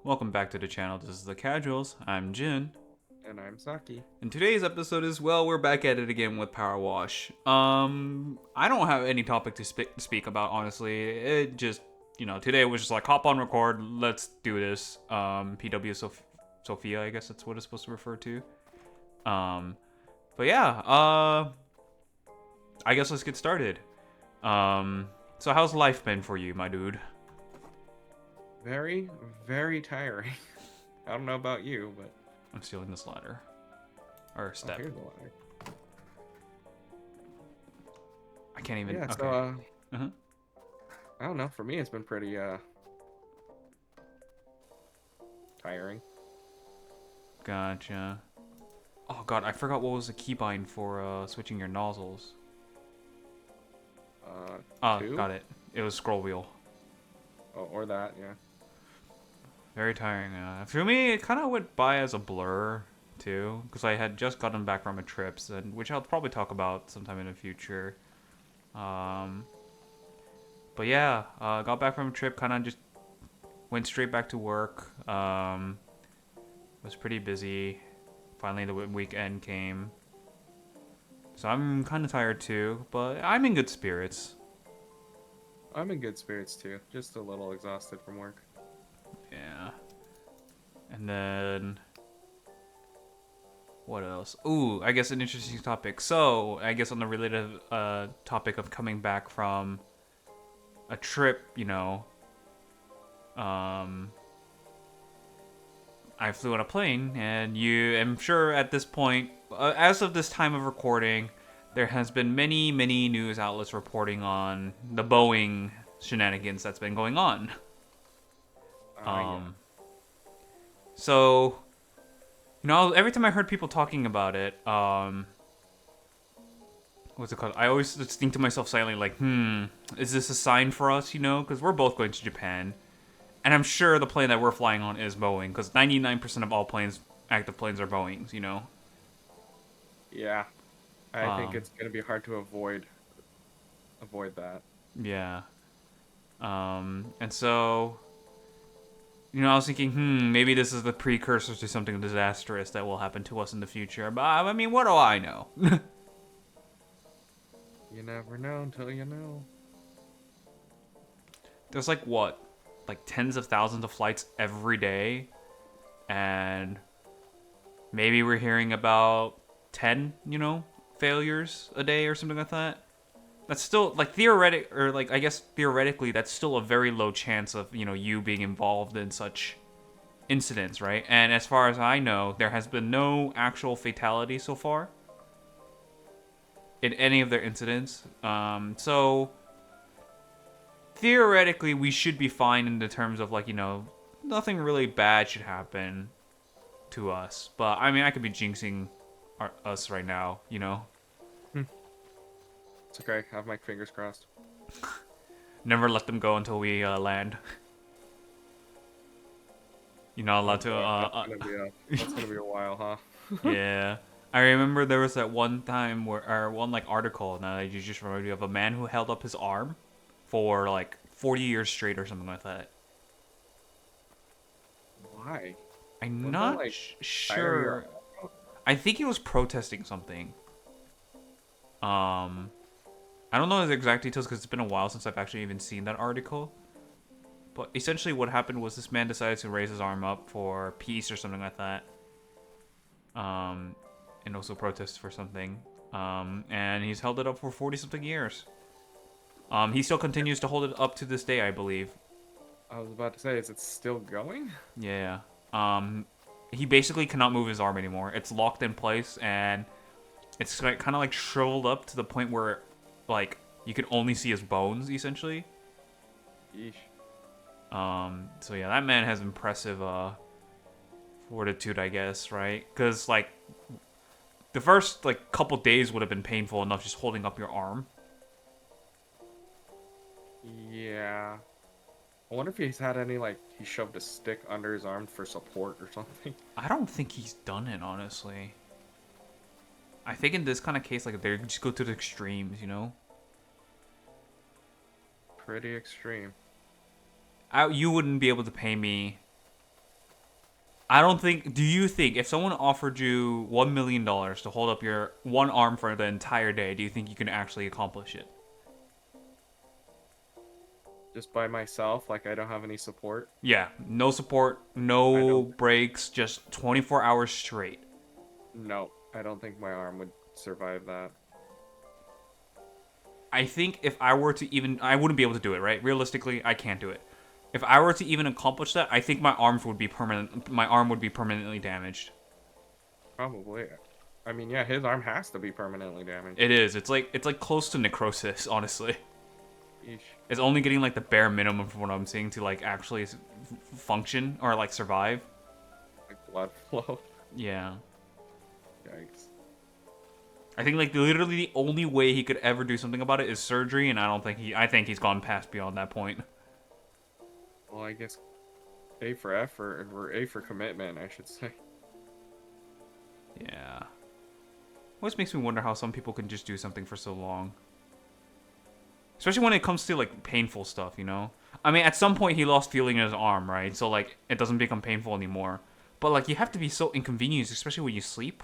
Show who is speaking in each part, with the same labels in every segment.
Speaker 1: Welcome back to the channel. This is The Casuals. I'm Jin.
Speaker 2: And I'm Saki.
Speaker 1: And today's episode is, well, we're back at it again with PowerWash. I don't have any topic to speak about, honestly. It just, today was just like, hop on record, let's do this. PW Sophia, I guess that's what it's supposed to refer to. Um, but yeah, I guess let's get started. So how's life been for you, my dude?
Speaker 2: Very, very tiring. I don't know about you, but
Speaker 1: I'm stealing this ladder. Or
Speaker 2: oh,
Speaker 1: step.
Speaker 2: here's the ladder.
Speaker 1: I can't even,
Speaker 2: Yeah, so
Speaker 1: okay. Uh-huh.
Speaker 2: I don't know. For me, it's been pretty tiring.
Speaker 1: Gotcha. Oh god, I forgot what was the keybind for switching your nozzles. Oh,
Speaker 2: Two?
Speaker 1: got it. It was scroll wheel.
Speaker 2: Oh, or that, yeah.
Speaker 1: Very tiring. For me, it kind of went by as a blur too, because I had just gotten back from a trip, which I'll probably talk about sometime in the future. Um, but yeah, got back from a trip, kind of just went straight back to work. Was pretty busy. Finally, the weekend came. So I'm kind of tired too, but I'm in good spirits.
Speaker 2: I'm in good spirits too. Just a little exhausted from work.
Speaker 1: Yeah. And then what else? Ooh, I guess an interesting topic. So, I guess on the related topic of coming back from a trip, um, I flew on a plane, and I'm sure at this point, as of this time of recording, there has been many, many news outlets reporting on the Boeing shenanigans that's been going on.
Speaker 2: Yeah.
Speaker 1: Um, so, every time I heard people talking about it, what's it called? I always just think to myself silently, like, is this a sign for us, Because we're both going to Japan. And I'm sure the plane that we're flying on is Boeing, because 99% of all active planes are Boeings.
Speaker 2: Yeah. I think
Speaker 1: Um,
Speaker 2: it's gonna be hard to avoid that.
Speaker 1: yeah. And so, I was thinking, maybe this is the precursor to something disastrous that will happen to us in the future. But, I mean, what do I know?
Speaker 2: You never know until you know.
Speaker 1: There's like, what? Like tens of thousands of flights every day. And maybe we're hearing about 10, failures a day or something like that. That's still like I guess theoretically that's still a very low chance of, you being involved in such incidents, right? And as far as I know, there has been no actual fatality so far in any of their incidents. So theoretically we should be fine in the terms of, like, nothing really bad should happen to us. But I mean, I could be jinxing us right now.
Speaker 2: Hmm. It's okay. I have my fingers crossed.
Speaker 1: Never let them go until we land. You're not
Speaker 2: Oh
Speaker 1: allowed to.
Speaker 2: boy, that's gonna be a while, huh?
Speaker 1: Yeah. I remember there was that one time or one like article. Now that you just reminded me of a man who held up his arm for like 40 years straight or something like that.
Speaker 2: Why?
Speaker 1: I'm
Speaker 2: Wouldn't that
Speaker 1: not
Speaker 2: like tire your
Speaker 1: sure. I think he was protesting something. Um, I don't know the exact details because it's been a while since I've actually even seen that article. But essentially, what happened was this man decided to raise his arm up for peace or something like that. And also protest for something. And he's held it up for 40 something years. He still continues to hold it up to this day, I believe.
Speaker 2: I was about to say, is it still going?
Speaker 1: Yeah. He basically cannot move his arm anymore. It's locked in place, and it's like, kind of like shriveled up to the point where, like, you can only see his bones, essentially.
Speaker 2: Yeesh.
Speaker 1: So yeah, that man has impressive fortitude, I guess, right? Because like the first like couple days would have been painful enough just holding up your arm.
Speaker 2: Yeah. I wonder if he's had any, like, he shoved a stick under his arm for support or something.
Speaker 1: I don't think he's done it, honestly. I think in this kind of case, like, they just go to the extremes.
Speaker 2: Pretty extreme.
Speaker 1: You wouldn't be able to pay me I don't think. Do you think if someone offered you $1 million to hold up your one arm for the entire day, do you think you can actually accomplish it?
Speaker 2: Just by myself, like I don't have any support.
Speaker 1: Yeah, no support,
Speaker 2: I
Speaker 1: no
Speaker 2: don't.
Speaker 1: breaks, just 24 hours straight.
Speaker 2: No, I don't think my arm would survive that.
Speaker 1: I think if I were to even, I wouldn't be able to do it, right? Realistically, I can't do it. If I were to even accomplish that, I think my arms would be permanent. My arm would be permanently damaged.
Speaker 2: Probably. I mean, yeah, his arm has to be permanently damaged.
Speaker 1: It is. It's like close to necrosis, honestly.
Speaker 2: Eesh.
Speaker 1: It's only getting like the bare minimum from what I'm seeing to like actually function or like survive.
Speaker 2: Like blood flow.
Speaker 1: Yeah.
Speaker 2: Yikes.
Speaker 1: I think like literally the only way he could ever do something about it is surgery, and I don't think he. I think he's gone past beyond that point.
Speaker 2: Well, I guess A for effort, or A for commitment, I should say.
Speaker 1: Yeah. Always makes me wonder how some people can just do something for so long. Especially when it comes to like painful stuff, you know? I mean, at some point he lost feeling in his arm, right? So like it doesn't become painful anymore. But like you have to be so inconvenienced, especially when you sleep.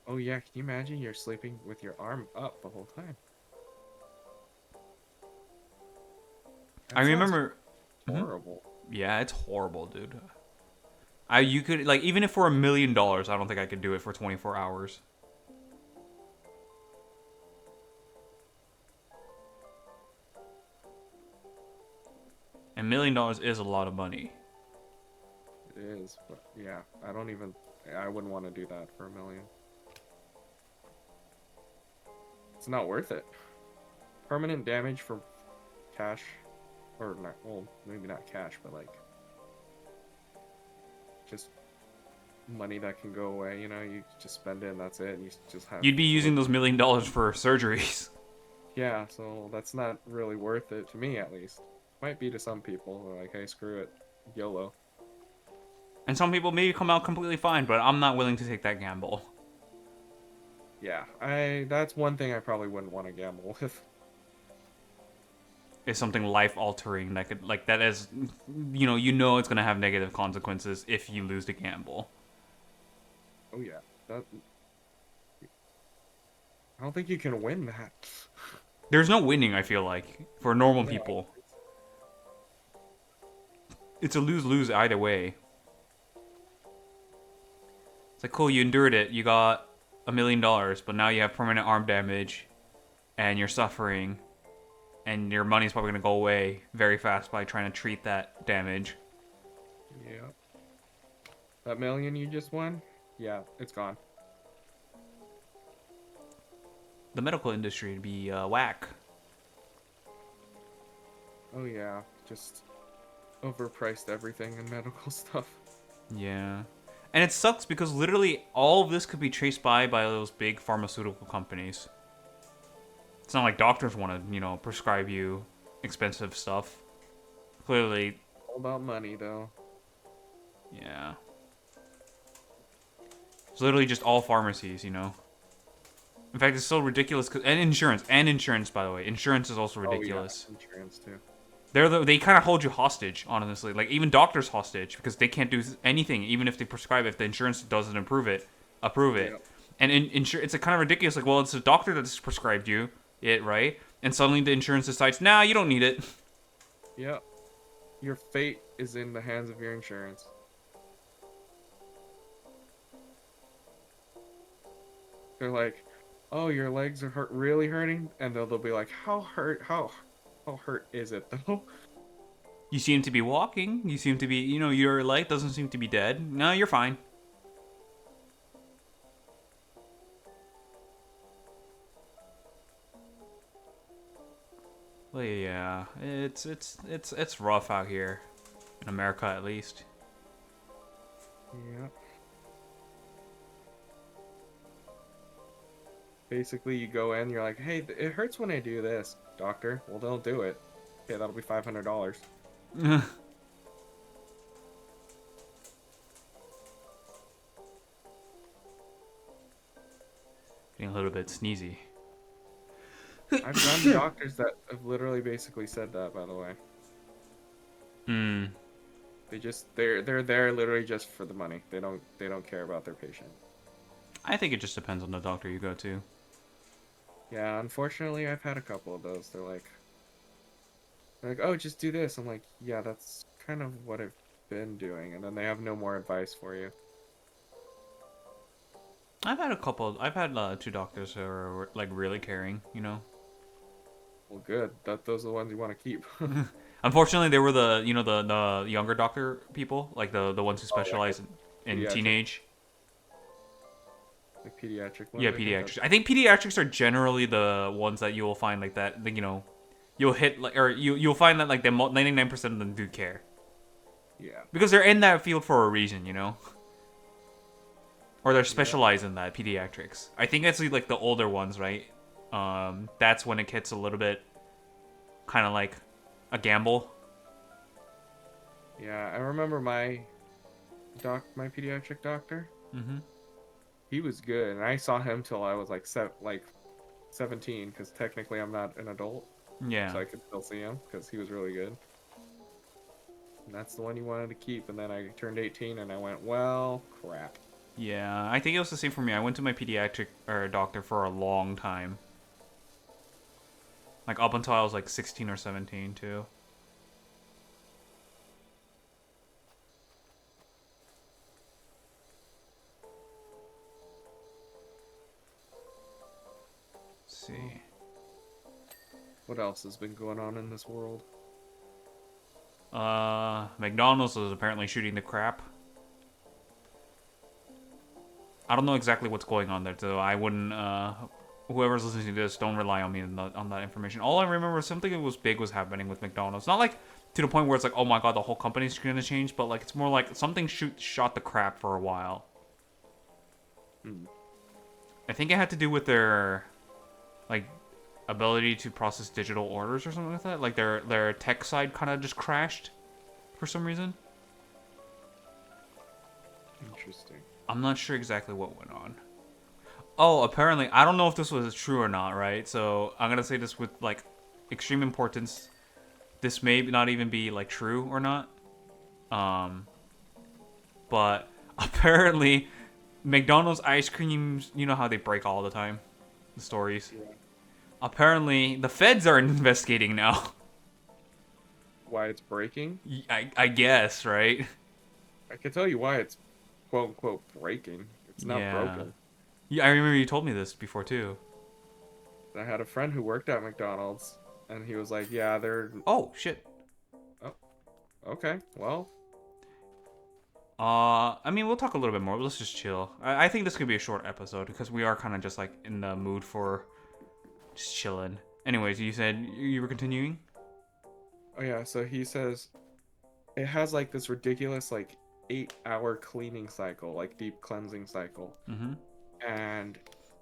Speaker 2: Oh yeah, can you imagine you're sleeping with your arm up the whole time?
Speaker 1: I
Speaker 2: That sounds
Speaker 1: remember. Mhm.
Speaker 2: horrible.
Speaker 1: Yeah, it's horrible, dude. You could like even if for $1 million, I don't think I could do it for 24 hours. And $1 million is a lot of money.
Speaker 2: It is, but yeah, I wouldn't want to do that for a million. It's not worth it. Permanent damage for cash, or not, well, maybe not cash, but like, just money that can go away, you just spend it and that's it, and you just have
Speaker 1: You'd be
Speaker 2: to live.
Speaker 1: using those $1 million for surgeries.
Speaker 2: Yeah, so that's not really worth it to me, at least. Might be to some people, who are like, hey, screw it, YOLO.
Speaker 1: And some people maybe come out completely fine, but I'm not willing to take that gamble.
Speaker 2: Yeah, that's one thing I probably wouldn't want to gamble with.
Speaker 1: It's something life altering that could like that is you know it's gonna have negative consequences if you lose the gamble.
Speaker 2: Oh yeah, that I don't think you can win that.
Speaker 1: There's no winning, I feel like, for normal
Speaker 2: No.
Speaker 1: people. It's a lose-lose either way. It's like, cool, you endured it. You got $1 million, but now you have permanent arm damage, and you're suffering, and your money's probably gonna go away very fast by trying to treat that damage.
Speaker 2: Yeah. That million you just won? Yeah, it's gone.
Speaker 1: The medical industry would be whack.
Speaker 2: Oh yeah, just overpriced everything in medical stuff.
Speaker 1: Yeah. And it sucks because literally all of this could be traced by those big pharmaceutical companies. It's not like doctors want to, prescribe you expensive stuff. Clearly,
Speaker 2: All about money though.
Speaker 1: yeah. It's literally just all pharmacies. In fact, it's so ridiculous. And insurance, by the way. Insurance is also ridiculous.
Speaker 2: Oh yeah, insurance too.
Speaker 1: They kind of hold you hostage, honestly. Like even doctors hostage because they can't do anything, even if they prescribe. If the insurance doesn't approve it.
Speaker 2: Yep.
Speaker 1: And it's a kind of ridiculous. Like, well, it's a doctor that's prescribed you it, right? And suddenly the insurance decides, nah, you don't need it.
Speaker 2: Yep. Your fate is in the hands of your insurance. They're like, "Oh, your legs are really hurting," and they'll be like, How hurt is it though?"
Speaker 1: You seem to be walking. You seem to be, your leg doesn't seem to be dead. No, you're fine. Well, yeah, it's rough out here, in America at least.
Speaker 2: Yeah. Basically, you go in, you're like, "Hey, it hurts when I do this, doctor." Well, they'll do it. Okay, that'll be $500.
Speaker 1: Getting a little bit sneezy.
Speaker 2: I've gone doctors that have literally basically said that, by the way.
Speaker 1: Hmm.
Speaker 2: They're there literally just for the money. They don't care about their patient.
Speaker 1: I think it just depends on the doctor you go to.
Speaker 2: Yeah, unfortunately, I've had a couple of those. They're like, oh, just do this. I'm like, yeah, that's kind of what I've been doing, and then they have no more advice for you.
Speaker 1: I've had a couple. I've had two doctors who are like really caring. You know.
Speaker 2: Well, good. Those are the ones you want to keep.
Speaker 1: Unfortunately, they were the the younger doctor people, like the ones who
Speaker 2: Oh, like
Speaker 1: specialize in
Speaker 2: pediatric,
Speaker 1: teenage.
Speaker 2: like pediatric
Speaker 1: Yeah,
Speaker 2: ones. I think
Speaker 1: pediatrics.
Speaker 2: that's
Speaker 1: I think pediatrics are generally the ones that you will find like that. Like, you'll hit like, or you'll find that like the 99% of them do care
Speaker 2: yeah,
Speaker 1: because they're in that field for a reason. Or they're
Speaker 2: yeah,
Speaker 1: specialized in that pediatrics. I think it's like the older ones, right? That's when it gets a little bit kind of like a gamble.
Speaker 2: yeah. I remember my pediatric doctor.
Speaker 1: Mm-hmm.
Speaker 2: He was good, and I saw him till I was like 17, because technically I'm not an adult,
Speaker 1: Yeah.
Speaker 2: so I could still see him because he was really good. And that's the one you wanted to keep. And then I turned 18, and I went, well, crap.
Speaker 1: Yeah, I think it was the same for me. I went to my pediatric or doctor for a long time. Like up until I was like 16 or 17 too. Let's see.
Speaker 2: What else has been going on in this world?
Speaker 1: McDonald's is apparently shooting the crap. I don't know exactly what's going on there, so I wouldn't. Whoever's listening to this, don't rely on me on that information. All I remember is something that was big was happening with McDonald's. Not like to the point where it's like, oh my god, the whole company's gonna change, but like it's more like something shot the crap for a while.
Speaker 2: Hmm.
Speaker 1: I think it had to do with their like ability to process digital orders or something like that. Like their tech side kind of just crashed for some reason.
Speaker 2: Interesting.
Speaker 1: I'm not sure exactly what went on. Oh, apparently, I don't know if this was true or not, right? So I'm gonna say this with like extreme importance. This may not even be like true or not. Um, but apparently, McDonald's ice creams, you know how they break all the time, the stories.
Speaker 2: Yeah.
Speaker 1: Apparently, the feds are investigating now.
Speaker 2: Why it's breaking?
Speaker 1: I guess, right?
Speaker 2: I can tell you why it's quote unquote breaking. It's not
Speaker 1: Yeah.
Speaker 2: broken.
Speaker 1: Yeah, I remember you told me this before too.
Speaker 2: I had a friend who worked at McDonald's, and he was like, yeah, they're.
Speaker 1: Oh shit.
Speaker 2: Oh, okay. Well,
Speaker 1: I mean, we'll talk a little bit more. Let's just chill. I think this could be a short episode because we are kind of just like in the mood for just chilling. Anyways, you said you were continuing?
Speaker 2: oh yeah. So he says it has like this ridiculous like 8-hour cleaning cycle, like deep cleansing cycle.
Speaker 1: Mm-hmm.
Speaker 2: And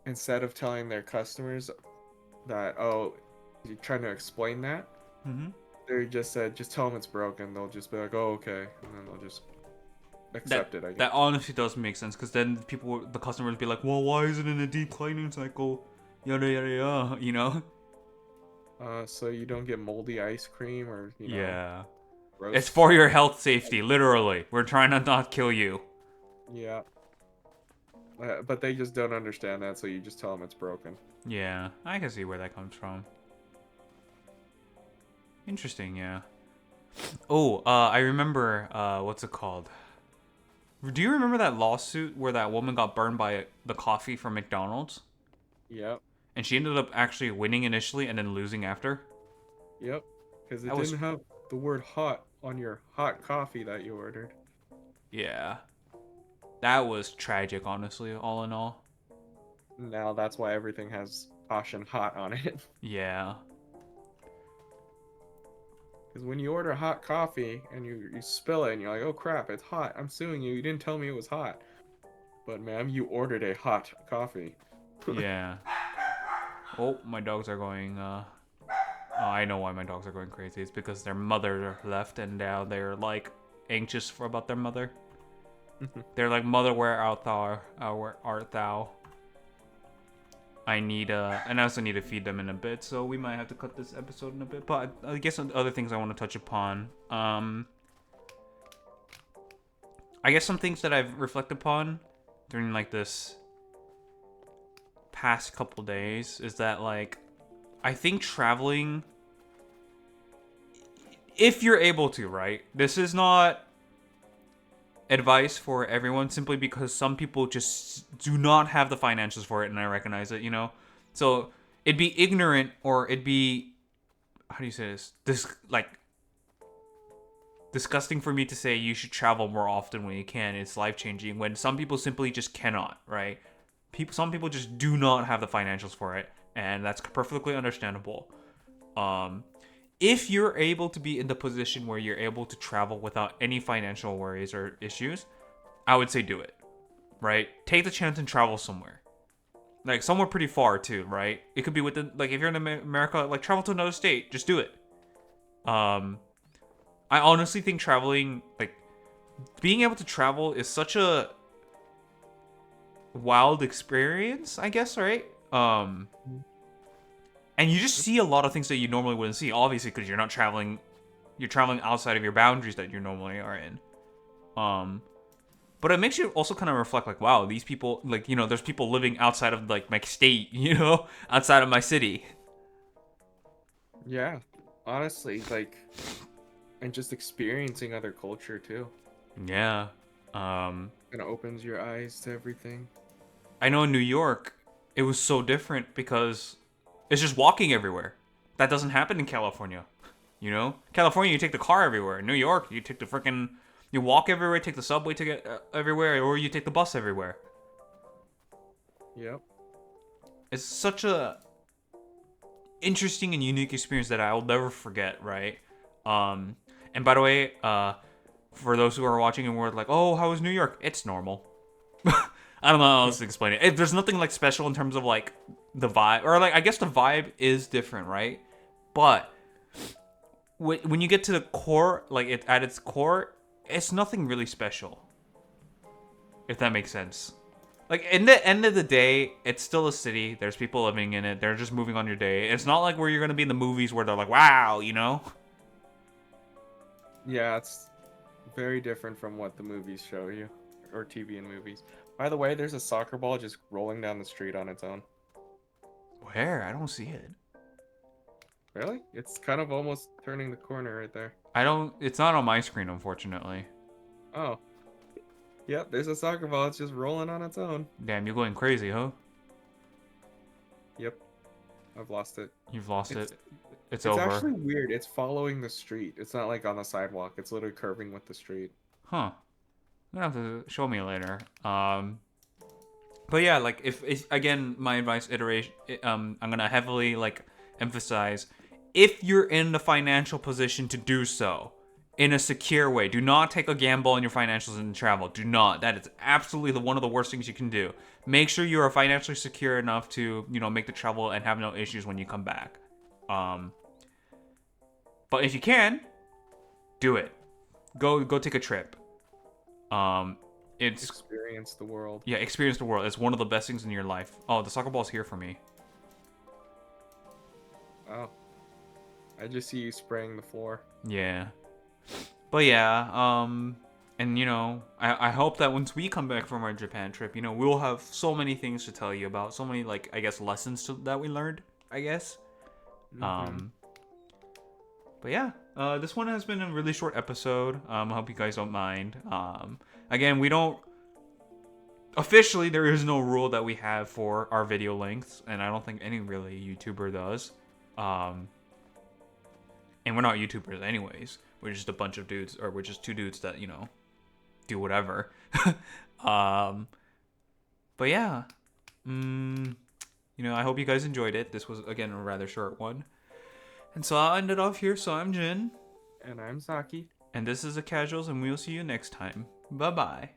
Speaker 2: instead of telling their customers that, oh, you're trying to explain that,
Speaker 1: Mm-hmm.
Speaker 2: they just said, just tell them it's broken. They'll just be like, oh, okay. And then they'll just accept it, I guess.
Speaker 1: That honestly does make sense because then the customers be like, well, why is it in a deep cleaning cycle? Yada yada yada, you know?
Speaker 2: So you don't get moldy ice cream or,
Speaker 1: Yeah.
Speaker 2: gross.
Speaker 1: It's for your health safety, literally. We're trying to not kill you.
Speaker 2: Yeah. But they just don't understand that, so you just tell them it's broken.
Speaker 1: Yeah, I can see where that comes from. Interesting, yeah. Oh, I remember, what's it called? Do you remember that lawsuit where that woman got burned by the coffee from McDonald's?
Speaker 2: Yep.
Speaker 1: And she ended up actually winning initially and then losing after?
Speaker 2: Yep. Because it
Speaker 1: That was...
Speaker 2: didn't have the word hot on your hot coffee that you ordered.
Speaker 1: Yeah. That was tragic, honestly, all in all.
Speaker 2: Now that's why everything has caution hot on it.
Speaker 1: Yeah.
Speaker 2: Because when you order hot coffee and you spill it and you're like, oh crap, it's hot. I'm suing you. You didn't tell me it was hot. But ma'am, you ordered a hot coffee.
Speaker 1: Yeah. Oh, my dogs are going, Oh, I know why my dogs are going crazy. It's because their mother left and now they're, like, anxious about their mother. They're like, mother, where art thou? Where art thou? and I also need to feed them in a bit, so we might have to cut this episode in a bit. But I guess other things I want to touch upon. I guess some things that I've reflected upon during like this past couple days is that like I think traveling, if you're able to, right? This is not advice for everyone simply because some people just do not have the financials for it, and I recognize it, you know? So it'd be ignorant, or it'd be, how do you say this like disgusting for me to say you should travel more often when you can. It's life changing when some people simply just cannot, right? Some people just do not have the financials for it, and that's perfectly understandable. If you're able to be in the position where you're able to travel without any financial worries or issues, I would say do it, right? Take the chance and travel somewhere. Like somewhere pretty far too, right? It could be within, like if you're in America, like travel to another state, just do it. I honestly think traveling, like being able to travel is such a wild experience, I guess, right? And you just see a lot of things that you normally wouldn't see, obviously, because you're traveling outside of your boundaries that you normally are in. But it makes you also kind of reflect, like, wow, these people, like, you know, there's people living outside of like my state, you know, outside of my city.
Speaker 2: Yeah, honestly, like, and just experiencing other culture too.
Speaker 1: Yeah.
Speaker 2: Kind of opens your eyes to everything.
Speaker 1: I know in New York, it was so different because it's just walking everywhere. That doesn't happen in California. You know, California, you take the car everywhere. In New York, you take the freaking, you walk everywhere, take the subway to get everywhere, or you take the bus everywhere.
Speaker 2: Yep.
Speaker 1: It's such a interesting and unique experience that I'll never forget. Right. And by the way, for those who are watching and were like, "Oh, how was New York?" It's normal. I don't know how else to explain it. There's nothing like special in terms of like the vibe, or like I guess the vibe is different, right? But when you get to the core, like it at its core, it's nothing really special. If that makes sense. Like in the end of the day, it's still a city. There's people living in it. They're just moving on your day. It's not like where you're gonna be in the movies where they're like, "Wow," you know?
Speaker 2: Yeah, it's very different from what the movies show you, or TV and movies. By the way, there's a soccer ball just rolling down the street on its own.
Speaker 1: Where? I don't see it.
Speaker 2: Really? It's kind of almost turning the corner right there.
Speaker 1: I don't. It's not on my screen, unfortunately.
Speaker 2: Oh, yep, there's a soccer ball. It's just rolling on its own.
Speaker 1: Damn, you're going crazy, huh?
Speaker 2: Yep, I've lost it.
Speaker 1: You've lost
Speaker 2: It's
Speaker 1: it. It's
Speaker 2: it's
Speaker 1: over.
Speaker 2: actually weird. It's following the street. It's not like on the sidewalk. It's literally curving with the street.
Speaker 1: Huh. You're gonna have to show me later. But yeah, like if again, my advice iteration, I'm gonna heavily like emphasize, if you're in the financial position to do so in a secure way, do not take a gamble on your financials and travel. Do not. That is absolutely one of the worst things you can do. Make sure you are financially secure enough to, you know, make the travel and have no issues when you come back. But if you can, do it. Go take a trip. It's
Speaker 2: Experience the world.
Speaker 1: Yeah, experience the world. It's one of the best things in your life. Oh, the soccer ball's here for me.
Speaker 2: Oh, I just see you spraying the floor.
Speaker 1: Yeah. But yeah, and you know, I hope that once we come back from our Japan trip, you know, we'll have so many things to tell you about, so many like I guess lessons that we learned, I guess. But yeah, this one has been a really short episode. I hope you guys don't mind. Again, we don't officially, there is no rule that we have for our video lengths, and I don't think any really YouTuber does. And we're not YouTubers anyways. We're just a bunch of dudes, or we're just two dudes that, you know, do whatever. But yeah, you know, I hope you guys enjoyed it. This was again a rather short one, and so I'll end it off here. So I'm Jin,
Speaker 2: And I'm Saki.
Speaker 1: and this is the Casuals, and we'll see you next time. Bye bye.